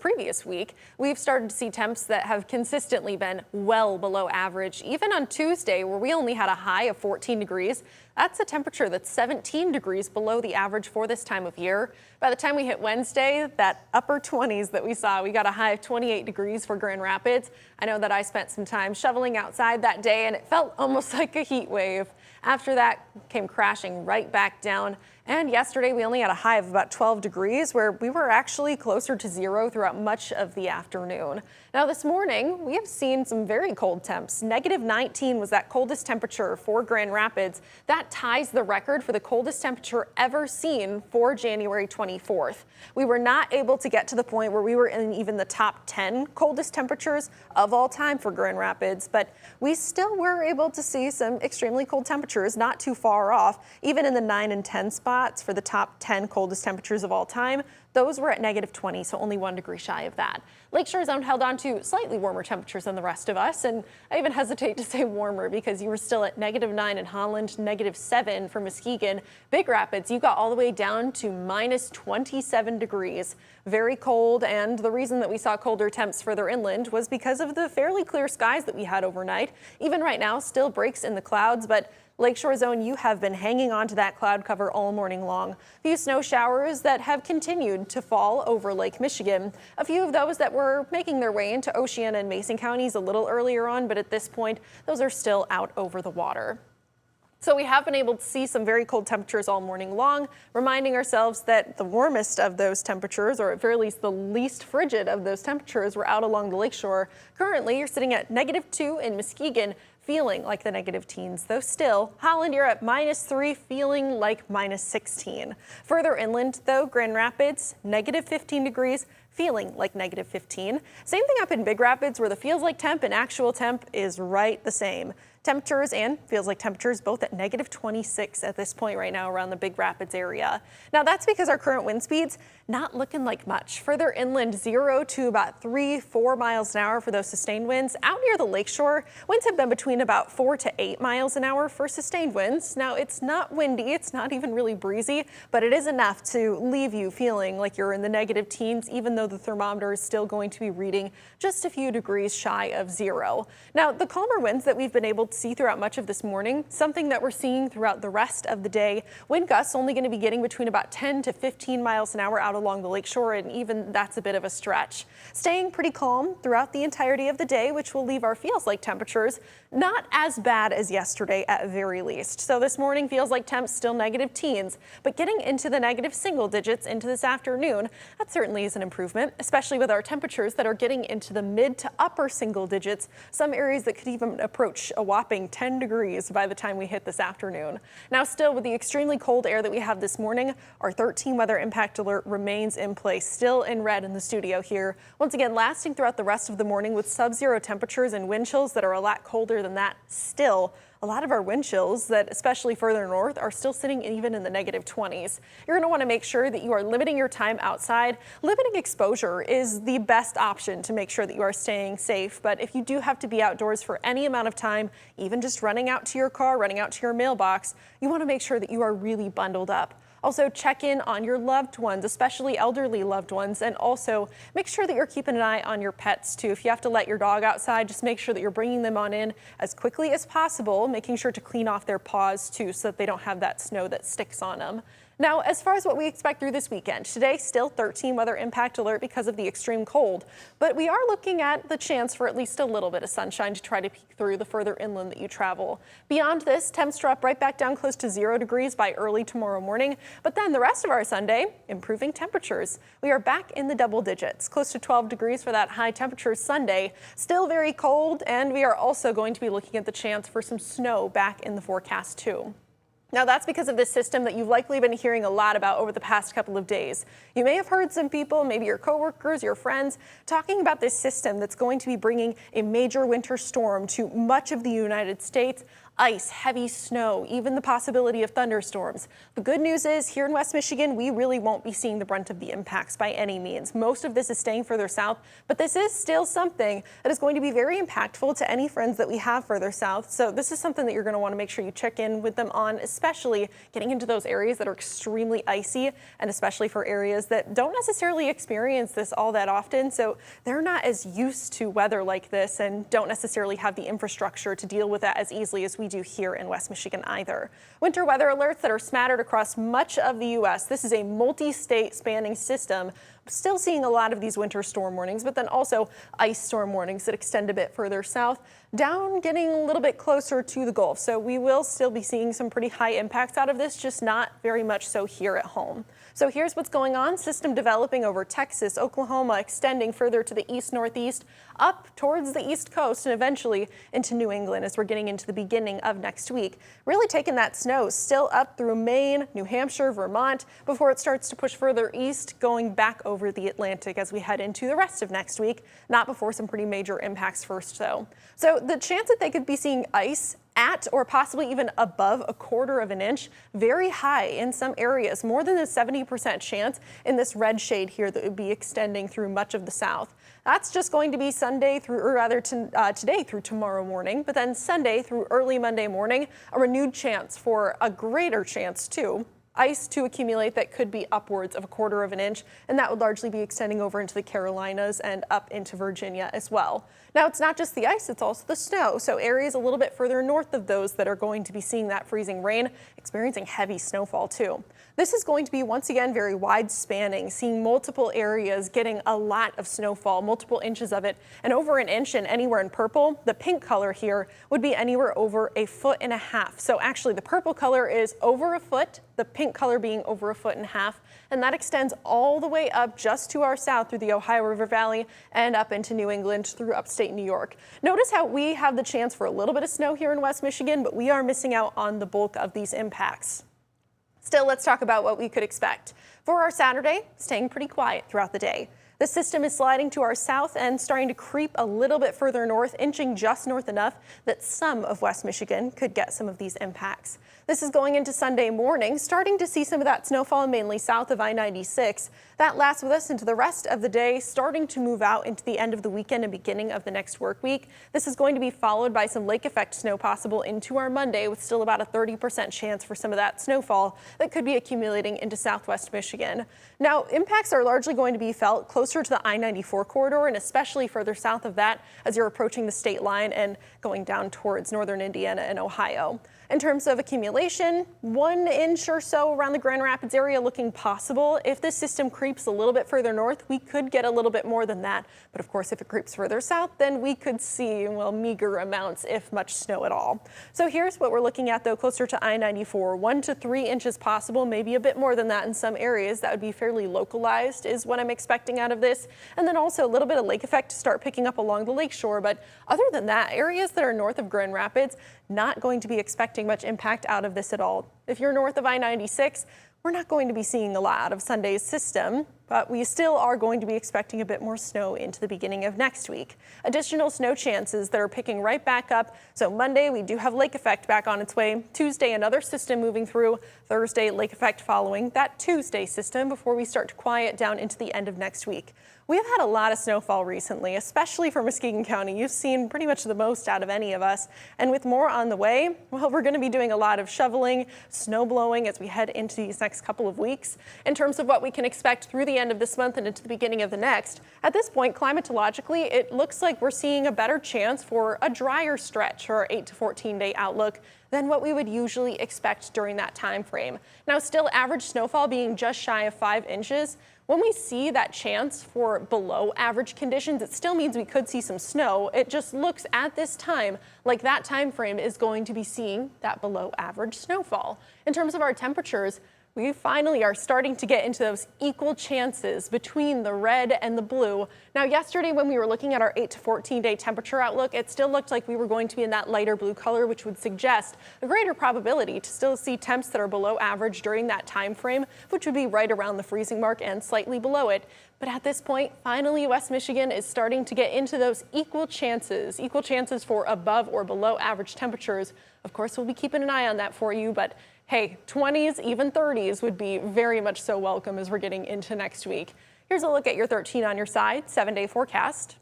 previous week, we've started to see temps that have consistently been well below average. Even on Tuesday, where we only had a high of 14 degrees, that's a temperature that's 17 degrees below the average for this time of year. By the time we hit Wednesday, that upper 20s that we saw, we got a high of 28 degrees for Grand Rapids. I know that I spent some time shoveling outside that day, and it felt almost like a heat wave. After that, came crashing right back down. And yesterday, we only had a high of about 12 degrees, where we were actually closer to zero throughout much of the afternoon. Now, this morning, we have seen some very cold temps. -19 was that coldest temperature for Grand Rapids. That ties the record for the coldest temperature ever seen for January 24th. We were not able to get to the point where we were in even the top 10 coldest temperatures of all time for Grand Rapids, but we still were able to see some extremely cold temperatures not too far off, even in the 9 and 10 spots for the top 10 coldest temperatures of all time. Those were at -20, so only 1 degree shy of that. Lakeshore Zone held on to slightly warmer temperatures than the rest of us, and I even hesitate to say warmer because you were still at -9 in Holland, -7 for Muskegon. Big Rapids, you got all the way down to -27 degrees. Very cold, and the reason that we saw colder temps further inland was because of the fairly clear skies that we had overnight. Even right now, still breaks in the clouds, but Lakeshore Zone, you have been hanging on to that cloud cover all morning long. A few snow showers that have continued to fall over Lake Michigan. A few of those that were making their way into Oceana and Mason counties a little earlier on, but at this point, those are still out over the water. So we have been able to see some very cold temperatures all morning long, reminding ourselves that the warmest of those temperatures, or at very least the least frigid of those temperatures, were out along the lakeshore. Currently, you're sitting at -2 in Muskegon, feeling like the negative teens, though still, Holland, you're at -3, feeling like -16. Further inland, though, Grand Rapids, -15 degrees, feeling like -15. Same thing up in Big Rapids, where the feels like temp and actual temp is right the same. Temperatures and feels like temperatures both at -26 at this point right now around the Big Rapids area. Now that's because our current wind speeds not looking like much. Further inland, 0 to about 3-4 miles an hour for those sustained winds. Out near the lakeshore, winds have been between about 4 to 8 miles an hour for sustained winds. Now it's not windy, it's not even really breezy, but it is enough to leave you feeling like you're in the negative teens, even though the thermometer is still going to be reading just a few degrees shy of 0. Now the calmer winds that we've been able to see throughout much of this morning, something that we're seeing throughout the rest of the day. Wind gusts only going to be getting between about 10 to 15 miles an hour out along the lakeshore, and even that's a bit of a stretch. Staying pretty calm throughout the entirety of the day, which will leave our feels like temperatures not as bad as yesterday at very least. So this morning feels like temps still negative teens, but getting into the negative single digits into this afternoon, that certainly is an improvement, especially with our temperatures that are getting into the mid to upper single digits, some areas that could even approach a whopping 10 degrees by the time we hit this afternoon. Now still with the extremely cold air that we have this morning, our 13 weather impact alert remains in place, still in red in the studio here. Once again, lasting throughout the rest of the morning with sub-zero temperatures and wind chills that are a lot colder than that still a lot of our wind chills that, especially further north, are still sitting even in the negative 20s. You're going to want to make sure that you are limiting your time outside. Limiting exposure is the best option to make sure that you are staying safe. But if you do have to be outdoors for any amount of time, even just running out to your car, running out to your mailbox, you want to make sure that you are really bundled up. Also, check in on your loved ones, especially elderly loved ones, and also make sure that you're keeping an eye on your pets too. If you have to let your dog outside, just make sure that you're bringing them on in as quickly as possible, making sure to clean off their paws too so that they don't have that snow that sticks on them. Now, as far as what we expect through this weekend, today still 13 weather impact alert because of the extreme cold, but we are looking at the chance for at least a little bit of sunshine to try to peek through the further inland that you travel. Beyond this, temps drop right back down close to 0 degrees by early tomorrow morning, but then the rest of our Sunday, improving temperatures. We are back in the double digits, close to 12 degrees for that high temperature Sunday, still very cold, and we are also going to be looking at the chance for some snow back in the forecast too. Now that's because of this system that you've likely been hearing a lot about over the past couple of days. You may have heard some people, maybe your coworkers, your friends, talking about this system that's going to be bringing a major winter storm to much of the United States. Ice, heavy snow, even the possibility of thunderstorms. The good news is here in West Michigan, we really won't be seeing the brunt of the impacts by any means. Most of this is staying further south, but this is still something that is going to be very impactful to any friends that we have further south. So this is something that you're going to want to make sure you check in with them on, especially getting into those areas that are extremely icy, and especially for areas that don't necessarily experience this all that often. So they're not as used to weather like this and don't necessarily have the infrastructure to deal with that as easily as we do here in West Michigan either. Winter weather alerts that are smattered across much of the U.S. This is a multi-state spanning system. Still seeing a lot of these winter storm warnings, but then also ice storm warnings that extend a bit further south, down getting a little bit closer to the Gulf. So we will still be seeing some pretty high impacts out of this, just not very much so here at home. So here's what's going on. System developing over Texas, Oklahoma, extending further to the east-northeast, up towards the east coast, and eventually into New England as we're getting into the beginning of next week. Really taking that snow still up through Maine, New Hampshire, Vermont, before it starts to push further east, going back over the Atlantic as we head into the rest of next week. Not before some pretty major impacts first, though. So the chance that they could be seeing ice at or possibly even above 1/4 of an inch, very high in some areas, more than a 70% chance in this red shade here that would be extending through much of the south. That's just going to be Sunday through, or rather today through tomorrow morning, but then Sunday through early Monday morning, a renewed chance for a greater chance too. Ice to accumulate that could be upwards of 1/4 of an inch, and that would largely be extending over into the Carolinas and up into Virginia as well. Now, it's not just the ice, it's also the snow. So areas a little bit further north of those that are going to be seeing that freezing rain, experiencing heavy snowfall too. This is going to be once again very wide spanning, seeing multiple areas getting a lot of snowfall, multiple inches of it, and over an inch and anywhere in purple. The pink color here would be anywhere over 1.5 feet. So actually the purple color is over 1 foot, the pink color being over 1.5 feet, and that extends all the way up just to our south through the Ohio River Valley and up into New England through upstate New York. Notice how we have the chance for a little bit of snow here in West Michigan, but we are missing out on the bulk of these impacts. Still, let's talk about what we could expect. For our Saturday, staying pretty quiet throughout the day. The system is sliding to our south and starting to creep a little bit further north, inching just north enough that some of West Michigan could get some of these impacts. This is going into Sunday morning, starting to see some of that snowfall mainly south of I-96. That lasts with us into the rest of the day, starting to move out into the end of the weekend and beginning of the next work week. This is going to be followed by some lake effect snow possible into our Monday, with still about a 30% chance for some of that snowfall that could be accumulating into southwest Michigan. Now, impacts are largely going to be felt closer to the I-94 corridor, and especially further south of that as you're approaching the state line and going down towards northern Indiana and Ohio. In terms of accumulation, 1 inch or so around the Grand Rapids area looking possible. If this system creeps a little bit further north, we could get a little bit more than that. But of course, if it creeps further south, then we could see, well, meager amounts, if much snow at all. So here's what we're looking at, though, closer to I-94, 1 to 3 inches possible, maybe a bit more than that in some areas. That would be fairly localized is what I'm expecting out of this. And then also a little bit of lake effect to start picking up along the lake shore. But other than that, areas that are north of Grand Rapids, not going to be expecting much impact out of this at all. If you're north of I-96, we're not going to be seeing a lot out of Sunday's system, but we still are going to be expecting a bit more snow into the beginning of next week. Additional snow chances that are picking right back up. So Monday, we do have lake effect back on its way. Tuesday, another system moving through. Thursday, lake effect following that Tuesday system before we start to quiet down into the end of next week. We have had a lot of snowfall recently, especially for Muskegon County. You've seen pretty much the most out of any of us. And with more on the way, well, we're going to be doing a lot of shoveling, snow blowing as we head into these next couple of weeks. In terms of what we can expect through the end of this month and into the beginning of the next, at this point, climatologically, it looks like we're seeing a better chance for a drier stretch for our 8 to 14 day outlook than what we would usually expect during that time frame. Now, still average snowfall being just shy of 5 inches. When we see that chance for below average conditions, it still means we could see some snow. It just looks at this time like that time frame is going to be seeing that below average snowfall. In terms of our temperatures, we finally are starting to get into those equal chances between the red and the blue. Now, yesterday when we were looking at our 8 to 14 day temperature outlook, it still looked like we were going to be in that lighter blue color, which would suggest a greater probability to still see temps that are below average during that time frame, which would be right around the freezing mark and slightly below it. But at this point, finally, West Michigan is starting to get into those equal chances for above or below average temperatures. Of course, we'll be keeping an eye on that for you, but hey, 20s, even 30s would be very much so welcome as we're getting into next week. Here's a look at your 13 on your side, 7-day forecast.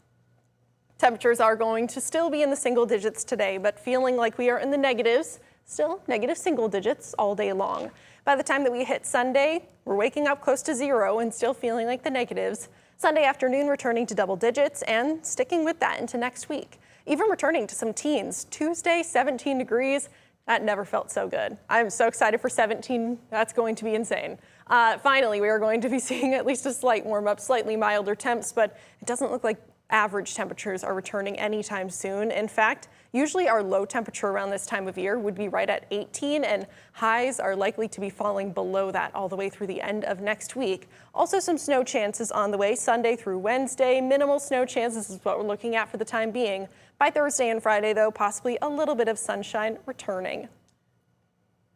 Temperatures are going to still be in the single digits today, but feeling like we are in the negatives, still negative single digits all day long. By the time that we hit Sunday, we're waking up close to 0 and still feeling like the negatives. Sunday afternoon returning to double digits and sticking with that into next week. Even returning to some teens. Tuesday, 17 degrees. That never felt so good. I'm so excited for 17. That's going to be insane. Finally, we are going to be seeing at least a slight warm up, slightly milder temps, but it doesn't look like average temperatures are returning anytime soon. In fact, usually our low temperature around this time of year would be right at 18, and highs are likely to be falling below that all the way through the end of next week. Also, some snow chances on the way Sunday through Wednesday. Minimal snow chances is what we're looking at for the time being. By Thursday and Friday, though, possibly a little bit of sunshine returning.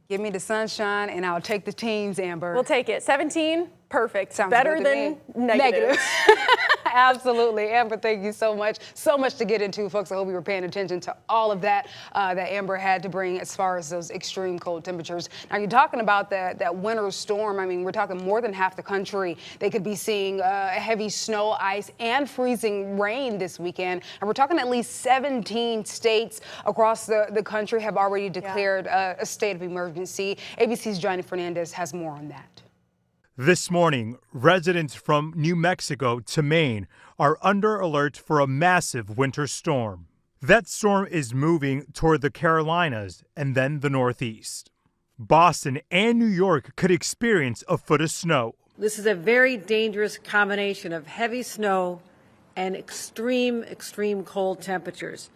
Give me the sunshine and I'll take the teams, Amber. We'll take it. 17, perfect. Sounds better than negative. Absolutely. Amber, thank you so much. So much to get into, folks. I hope you were paying attention to all of that that Amber had to bring as far as those extreme cold temperatures. Now, you're talking about that winter storm. I mean, we're talking more than half the country. They could be seeing heavy snow, ice, and freezing rain this weekend. And we're talking at least 17 states across the country have already declared a state of emergency. ABC's Johnny Fernandez has more on that. This morning, residents from New Mexico to Maine are under alert for a massive winter storm. That storm is moving toward the Carolinas and then the Northeast. Boston and New York could experience a foot of snow. This is a very dangerous combination of heavy snow and extreme cold temperatures.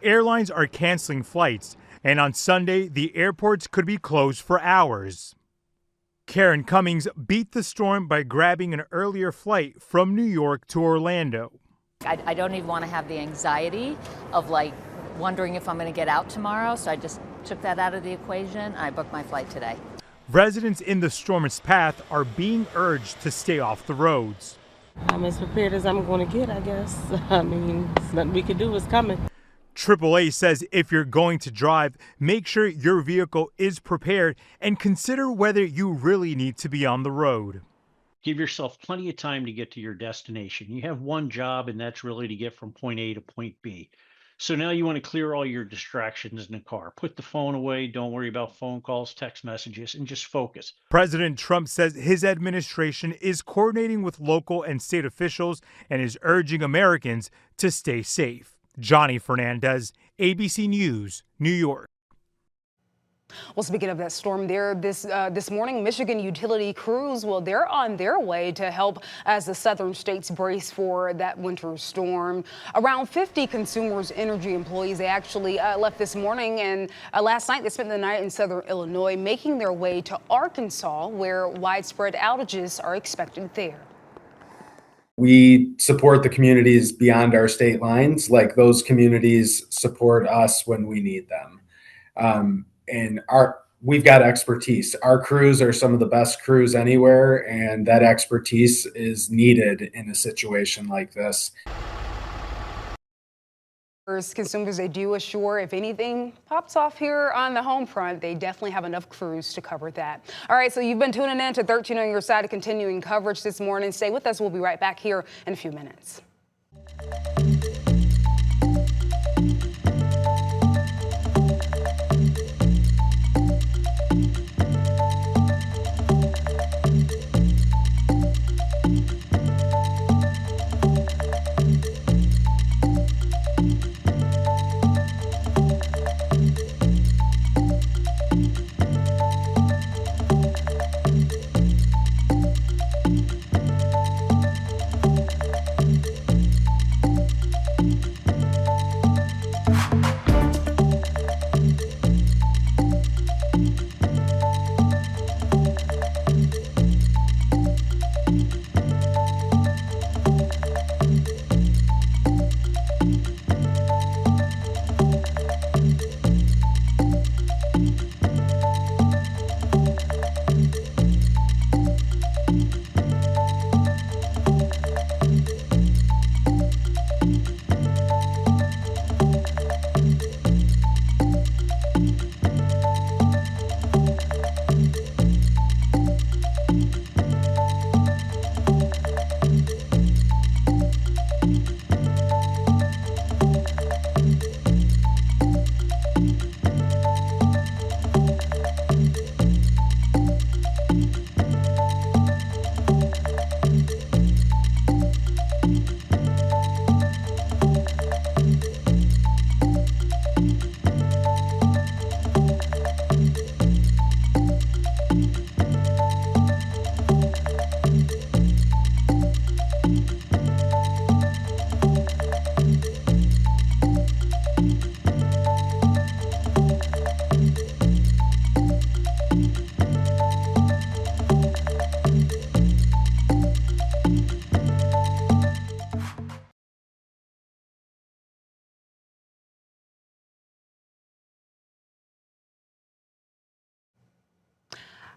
Airlines are canceling flights, and on Sunday, the airports could be closed for hours. Karen Cummings beat the storm by grabbing an earlier flight from New York to Orlando. I don't even want to have the anxiety of wondering if I'm going to get out tomorrow, so I just took that out of the equation. I booked my flight today. Residents in the storm's path are being urged to stay off the roads. I'm as prepared as I'm going to get, I guess. I mean, there's nothing we can do. It's coming. AAA says if you're going to drive, make sure your vehicle is prepared and consider whether you really need to be on the road. Give yourself plenty of time to get to your destination. You have one job, and that's really to get from point A to point B. So now you want to clear all your distractions in the car. Put the phone away. Don't worry about phone calls, text messages, and just focus. President Trump says his administration is coordinating with local and state officials and is urging Americans to stay safe. Johnny Fernandez, ABC News, New York. Well, speaking of that storm there, this morning, Michigan utility crews, well, they're on their way to help as the southern states brace for that winter storm. Around 50 Consumers Energy employees, they actually left this morning, and last night they spent the night in southern Illinois, making their way to Arkansas, where widespread outages are expected there. We support the communities beyond our state lines, like those communities support us when we need them. And we've got expertise. Our crews are some of the best crews anywhere, and that expertise is needed in a situation like this. Consumers, they do assure if anything pops off here on the home front, they definitely have enough crews to cover that. All right, so you've been tuning in to 13 on your side, continuing coverage this morning. Stay with us. We'll be right back here in a few minutes.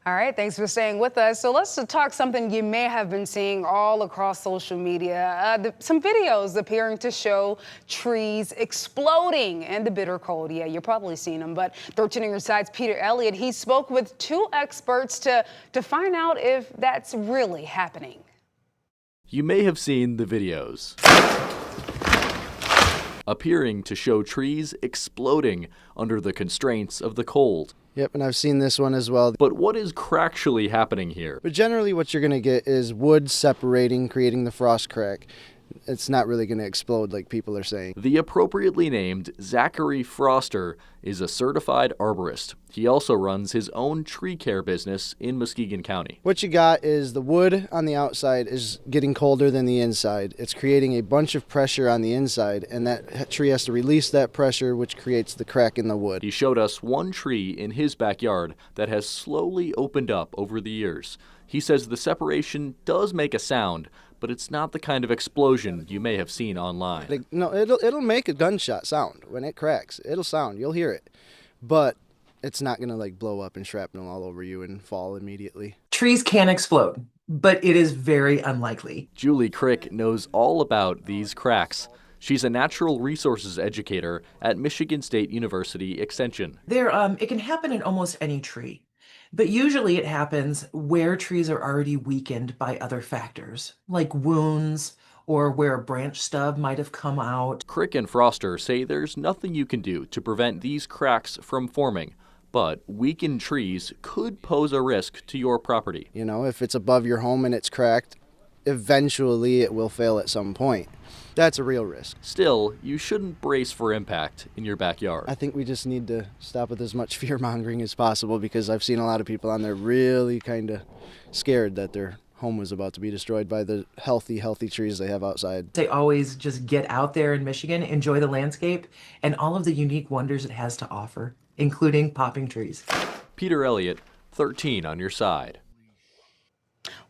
All right, thanks for staying with us. So let's talk something you may have been seeing all across social media. Some videos appearing to show trees exploding in the bitter cold. Yeah, you're probably seen them, but 13 on your side's Peter Elliott, he spoke with two experts to find out if that's really happening. You may have seen the videos appearing to show trees exploding under the constraints of the cold. Yep, and I've seen this one as well. But what is actually happening here? But generally what you're going to get is wood separating, creating the frost crack. It's not really going to explode like people are saying. The appropriately named Zachary Froster is a certified arborist. He also runs his own tree care business in Muskegon County. What you got is the wood on the outside is getting colder than the inside. It's creating a bunch of pressure on the inside, and that tree has to release that pressure, which creates the crack in the wood. He showed us one tree in his backyard that has slowly opened up over the years. He says the separation does make a sound, but it's not the kind of explosion you may have seen online. No, it'll make a gunshot sound when it cracks. It'll sound, you'll hear it, but it's not gonna like blow up and shrapnel all over you and fall immediately. Trees can explode, but it is very unlikely. Julie Crick knows all about these cracks. She's a natural resources educator at Michigan State University Extension. It can happen in almost any tree. But usually it happens where trees are already weakened by other factors, like wounds or where a branch stub might have come out. Crick and Froster say there's nothing you can do to prevent these cracks from forming, but weakened trees could pose a risk to your property. You know, if it's above your home and it's cracked, eventually it will fail at some point. That's a real risk. Still, you shouldn't brace for impact in your backyard. I think we just need to stop with as much fear-mongering as possible, because I've seen a lot of people on there really kind of scared that their home was about to be destroyed by the healthy trees they have outside. They always just get out there in Michigan, enjoy the landscape and all of the unique wonders it has to offer, including popping trees. Peter Elliott, 13 on your side.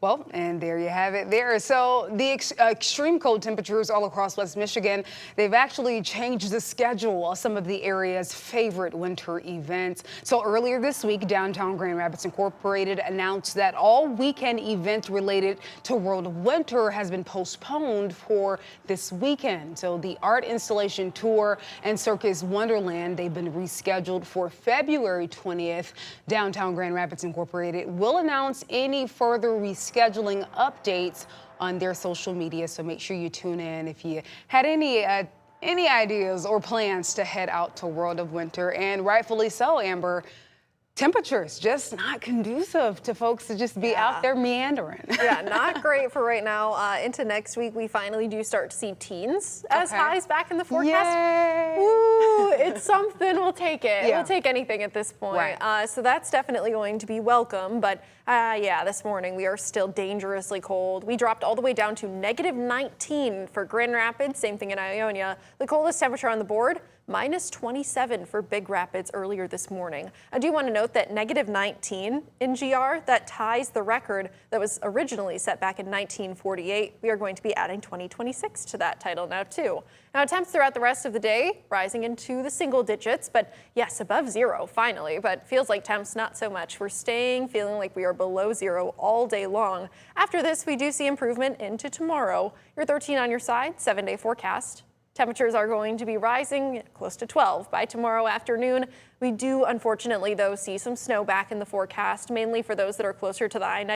Well, and there you have it there. So the extreme cold temperatures all across West Michigan, they've actually changed the schedule of some of the area's favorite winter events. So earlier this week, downtown Grand Rapids Incorporated announced that all weekend events related to World of Winter has been postponed for this weekend. So the art installation tour and Circus Wonderland, they've been rescheduled for February 20th. Downtown Grand Rapids Incorporated will announce any further rescheduling updates on their social media, so make sure you tune in if you had any ideas or plans to head out to World of Winter. And rightfully so, Amber. Temperatures just not conducive to folks to just be out there meandering. Yeah, not great for right now. Into next week, we finally do start to see teens as highs back in the forecast. Yay. Woo, it's something. We'll take it. Yeah. We'll take anything at this point. So that's definitely going to be welcome. But yeah, this morning we are still dangerously cold. We dropped all the way down to -19 for Grand Rapids. Same thing in Ionia. The coldest temperature on the board, -27 for Big Rapids earlier this morning. I do want to note that -19 in GR, that ties the record that was originally set back in 1948. We are going to be adding 2026 to that title now too. Now temps throughout the rest of the day rising into the single digits, but yes, above zero finally, but feels like temps not so much. We're feeling like we are below zero all day long. After this, we do see improvement into tomorrow. You're 13 on your side, 7-day forecast. Temperatures are going to be rising close to 12 by tomorrow afternoon. We do, unfortunately, though, see some snow back in the forecast, mainly for those that are closer to the I-90.